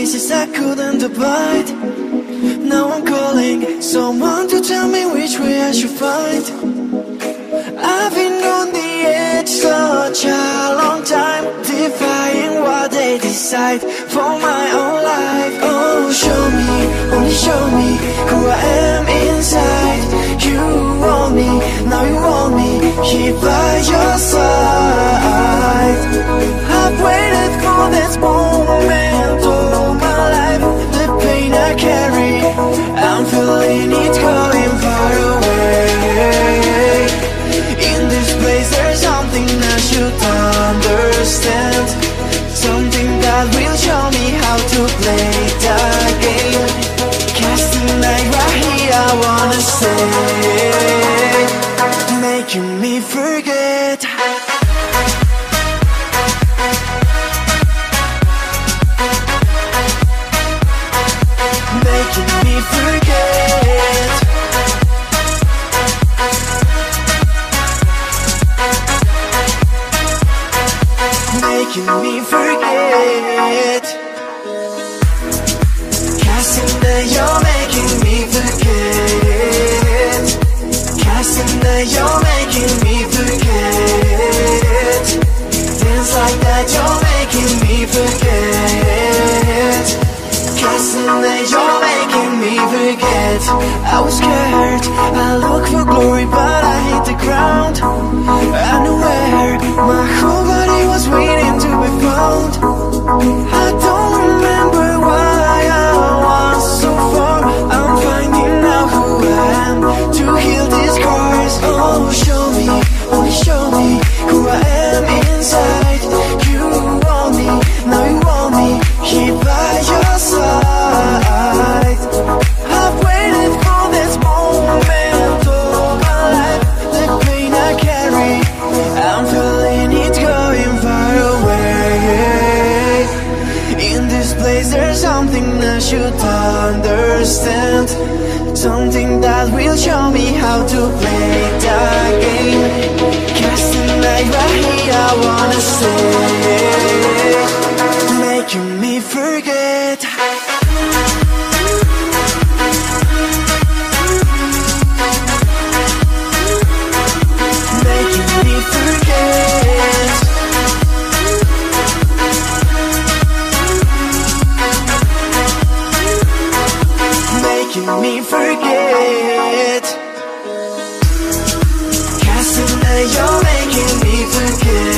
places I couldn't abide. Now I'm calling someone to tell me which way I should find. I've been on the edge such a long time, defying what they decide for my own life. Oh, show me, only show me who I am inside. You want me, now you want me, here by your side. I've waited for this moment all my life. The pain I carry, I'm feeling it going far away. In this place there's something I should understand, something that will show me how to play the game. Casting night right here, I wanna say, making me forget. Making me forget. Making me forget. Casting that you're making me forget. Casting that you're making me forget. Things like that you're making me forget. Casting that you're making me forget. I was scared, I looked for glory but I hit the ground. I knew where my whole body was waiting to be found. I don't remember why I was so far. I'm finding out who I am to heal these scars. Oh, show me, only show me who I am inside. You want me, now you want me, here by your side. I've waited for this moment all my life. The pain I carry, I'm feeling it going far away. In this place there's something I should understand, something that will show me how to play the game. Casting light right here, I wanna say, making me forget. Making me forget. Making me forget. Casting that you're making me forget.